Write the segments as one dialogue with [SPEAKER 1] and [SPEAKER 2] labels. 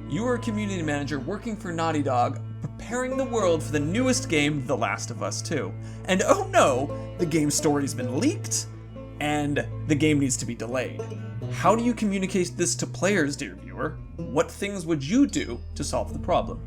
[SPEAKER 1] You are a community manager working for Naughty Dog, preparing the world for the newest game, The Last of Us 2. And oh no, the game's story's been leaked, and the game needs to be delayed. How do you communicate this to players, dear viewer? What things would you do to solve the problem?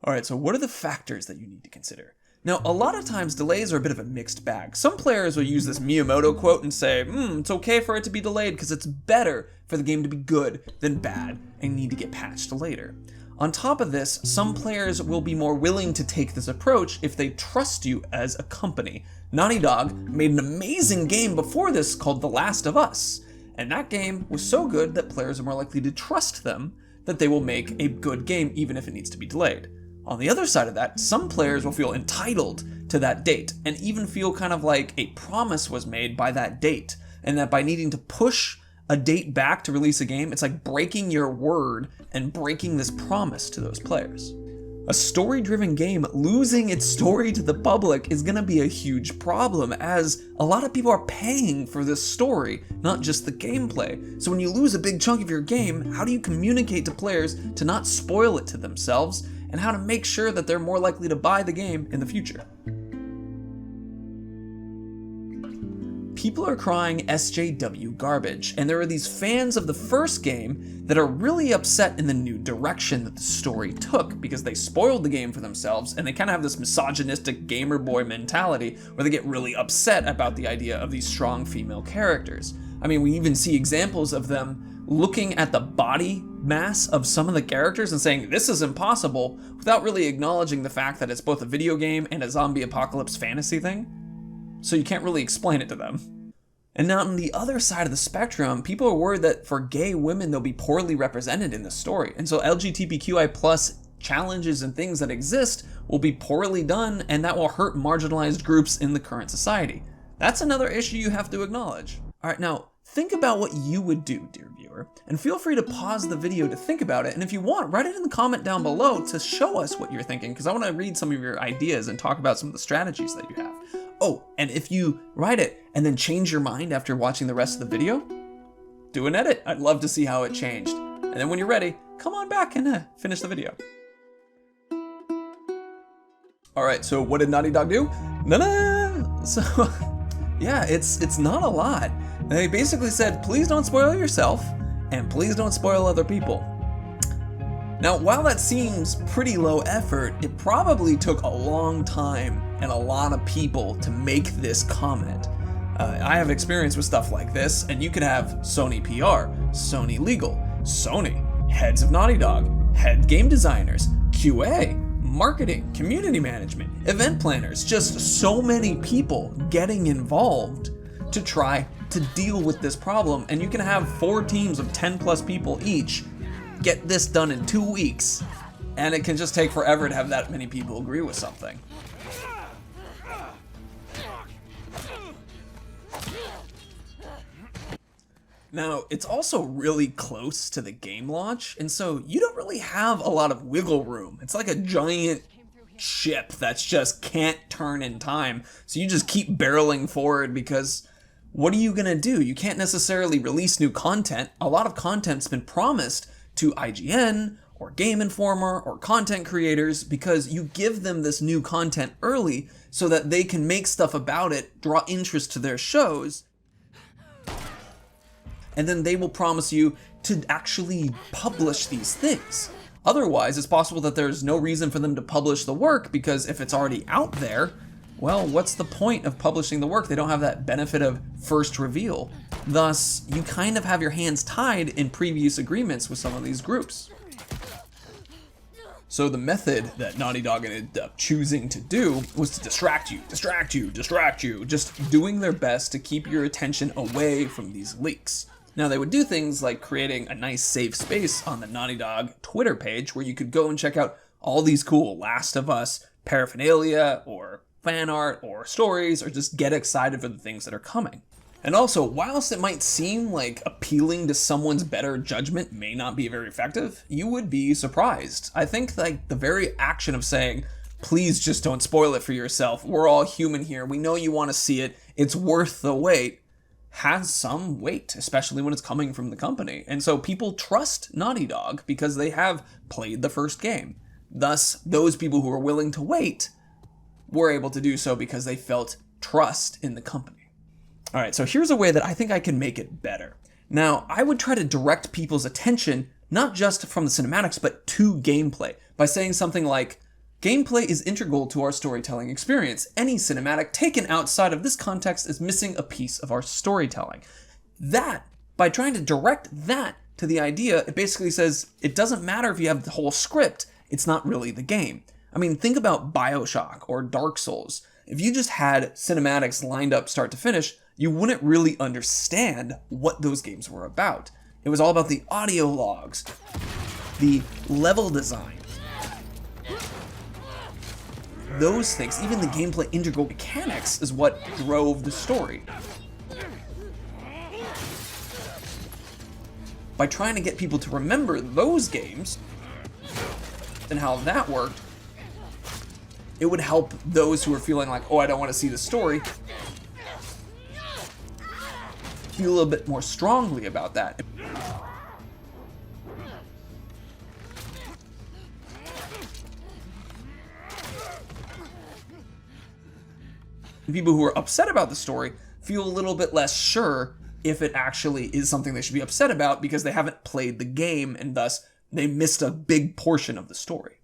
[SPEAKER 1] Alright, so what are the factors that you need to consider? Now, a lot of times delays are a bit of a mixed bag. Some players will use this Miyamoto quote and say, it's okay for it to be delayed because it's better for the game to be good than bad and need to get patched later. On top of this, some players will be more willing to take this approach if they trust you as a company. Naughty Dog made an amazing game before this called The Last of Us, and that game was so good that players are more likely to trust them that they will make a good game even if it needs to be delayed. On the other side of that, some players will feel entitled to that date and even feel kind of like a promise was made by that date, and that by needing to push a date back to release a game, it's like breaking your word and breaking this promise to those players. A story-driven game losing its story to the public is going to be a huge problem, as a lot of people are paying for this story, not just the gameplay. So when you lose a big chunk of your game, how do you communicate to players to not spoil it to themselves, and how to make sure that they're more likely to buy the game in the future? People are crying SJW garbage, and there are these fans of the first game that are really upset in the new direction that the story took because they spoiled the game for themselves, and they kind of have this misogynistic gamer boy mentality where they get really upset about the idea of these strong female characters. I mean, we even see examples of them looking at the body mass of some of the characters and saying this is impossible without really acknowledging the fact that it's both a video game and a zombie apocalypse fantasy thing. So you can't really explain it to them. And now on the other side of the spectrum, people are worried that for gay women, they'll be poorly represented in the story. And so LGBTQI+ challenges and things that exist will be poorly done, and that will hurt marginalized groups in the current society. That's another issue you have to acknowledge. All right, now think about what you would do, dear viewer, and feel free to pause the video to think about it. And if you want, write it in the comment down below to show us what you're thinking, because I want to read some of your ideas and talk about some of the strategies that you have. Oh, and if you write it and then change your mind after watching the rest of the video, do an edit. I'd love to see how it changed. And then when you're ready, come on back and finish the video. All right, so what did Naughty Dog do? So, yeah, it's not a lot. They basically said, please don't spoil yourself, and please don't spoil other people. Now, while that seems pretty low effort, it probably took a long time and a lot of people to make this comment. I have experience with stuff like this, and you could have Sony PR, Sony Legal, Sony, heads of Naughty Dog, head game designers, QA, marketing, community management, event planners, just so many people getting involved to try to deal with this problem. And you can have 4 teams of 10+ people each get this done in 2 weeks, and it can just take forever to have that many people agree with something. Now, it's also really close to the game launch, and so you don't really have a lot of wiggle room. It's like a giant ship that's just can't turn in time, so you just keep barreling forward because what are you gonna do? You can't necessarily release new content. A lot of content's been promised to IGN or Game Informer or content creators because you give them this new content early so that they can make stuff about it, draw interest to their shows, and then they will promise you to actually publish these things. Otherwise, it's possible that there's no reason for them to publish the work because if it's already out there, well, what's the point of publishing the work? They don't have that benefit of first reveal. Thus, you kind of have your hands tied in previous agreements with some of these groups. So the method that Naughty Dog ended up choosing to do was to distract you, just doing their best to keep your attention away from these leaks. Now, they would do things like creating a nice safe space on the Naughty Dog Twitter page where you could go and check out all these cool Last of Us paraphernalia or fan art or stories, or just get excited for the things that are coming. And also, whilst it might seem like appealing to someone's better judgment may not be very effective, you would be surprised. I think like the very action of saying, please just don't spoil it for yourself, we're all human here, we know you want to see it, it's worth the wait, has some weight, especially when it's coming from the company. And so people trust Naughty Dog because they have played the first game. Thus, those people who are willing to wait were able to do so because they felt trust in the company. All right, so here's a way that I think I can make it better. Now, I would try to direct people's attention not just from the cinematics, but to gameplay by saying something like, gameplay is integral to our storytelling experience. Any cinematic taken outside of this context is missing a piece of our storytelling. That, by trying to direct that to the idea, it basically says it doesn't matter if you have the whole script, it's not really the game. I mean, think about BioShock or Dark Souls. If you just had cinematics lined up start to finish, you wouldn't really understand what those games were about. It was all about the audio logs, the level design, those things, even the gameplay integral mechanics is what drove the story. By trying to get people to remember those games and how that worked, it would help those who are feeling like, oh, I don't want to see the story, feel a little bit more strongly about that. People who are upset about the story feel a little bit less sure if it actually is something they should be upset about because they haven't played the game and thus they missed a big portion of the story.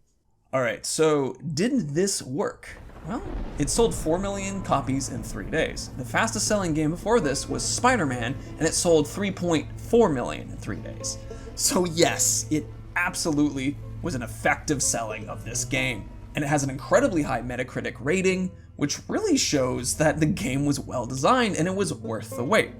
[SPEAKER 1] All right, so did this work? Well, it sold 4 million copies in 3 days. The fastest selling game before this was Spider-Man, and it sold 3.4 million in 3 days. So yes, it absolutely was an effective selling of this game. And it has an incredibly high Metacritic rating, which really shows that the game was well designed and it was worth the wait.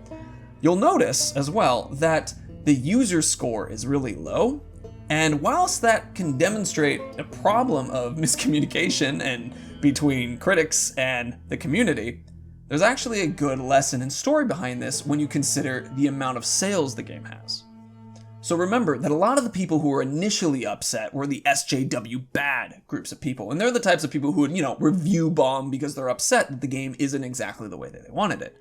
[SPEAKER 1] You'll notice as well that the user score is really low, and whilst that can demonstrate a problem of miscommunication and between critics and the community, there's actually a good lesson and story behind this when you consider the amount of sales the game has. So remember that a lot of the people who were initially upset were the SJW bad groups of people, and they're the types of people who would, review bomb because they're upset that the game isn't exactly the way that they wanted it.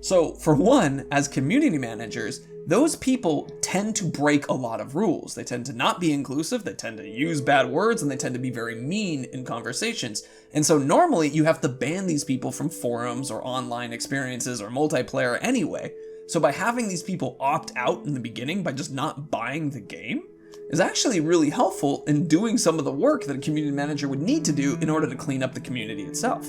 [SPEAKER 1] So for one, as community managers, those people tend to break a lot of rules. They tend to not be inclusive, they tend to use bad words, and they tend to be very mean in conversations. And so normally you have to ban these people from forums or online experiences or multiplayer anyway. So by having these people opt out in the beginning by just not buying the game is actually really helpful in doing some of the work that a community manager would need to do in order to clean up the community itself.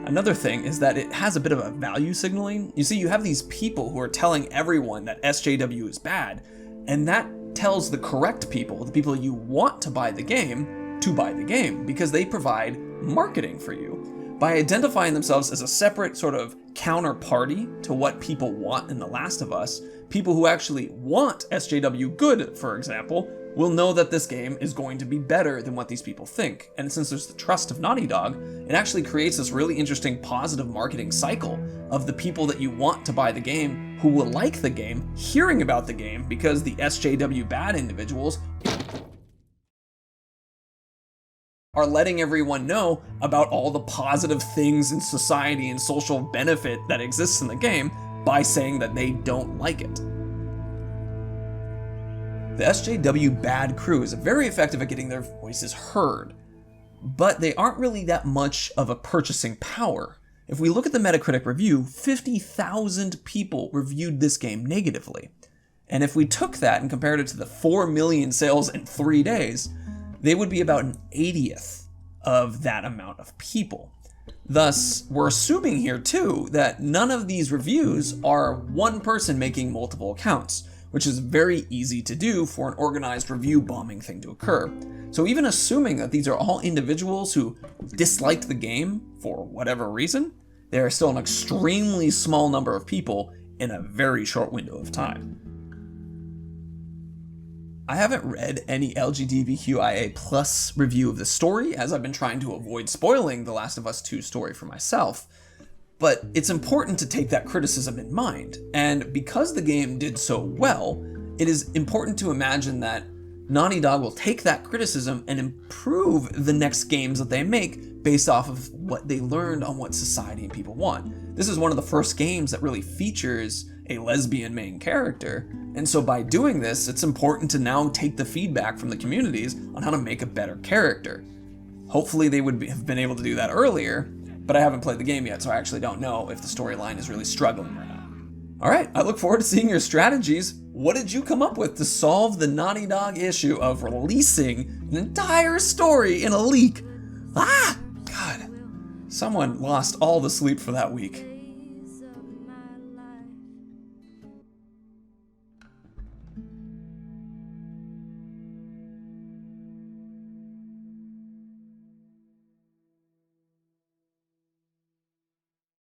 [SPEAKER 1] Another thing is that it has a bit of a value signaling. You see, you have these people who are telling everyone that SJW is bad, and that tells the correct people, the people you want to buy the game because they provide marketing for you. By identifying themselves as a separate sort of counterparty to what people want in The Last of Us, people who actually want SJW good, for example, will know that this game is going to be better than what these people think. And since there's the trust of Naughty Dog, it actually creates this really interesting positive marketing cycle of the people that you want to buy the game who will like the game, hearing about the game because the SJW bad individuals are letting everyone know about all the positive things in society and social benefit that exists in the game by saying that they don't like it. The SJW bad crew is very effective at getting their voices heard, but they aren't really that much of a purchasing power. If we look at the Metacritic review, 50,000 people reviewed this game negatively. And if we took that and compared it to the 4 million sales in 3 days, they would be about an 80th of that amount of people. Thus, we're assuming here too that none of these reviews are one person making multiple accounts, which is very easy to do for an organized review bombing thing to occur. So even assuming that these are all individuals who disliked the game for whatever reason, they are still an extremely small number of people in a very short window of time. I haven't read any LGBTQIA+ review of the story, as I've been trying to avoid spoiling The Last of Us 2 story for myself, but it's important to take that criticism in mind, and because the game did so well, it is important to imagine that Naughty Dog will take that criticism and improve the next games that they make based off of what they learned on what society and people want. This is one of the first games that really features a lesbian main character. And so by doing this, it's important to now take the feedback from the communities on how to make a better character. Hopefully they would have been able to do that earlier, but I haven't played the game yet, so I actually don't know if the storyline is really struggling or not. All right, I look forward to seeing your strategies. What did you come up with to solve the Naughty Dog issue of releasing an entire story in a leak? God, someone lost all the sleep for that week.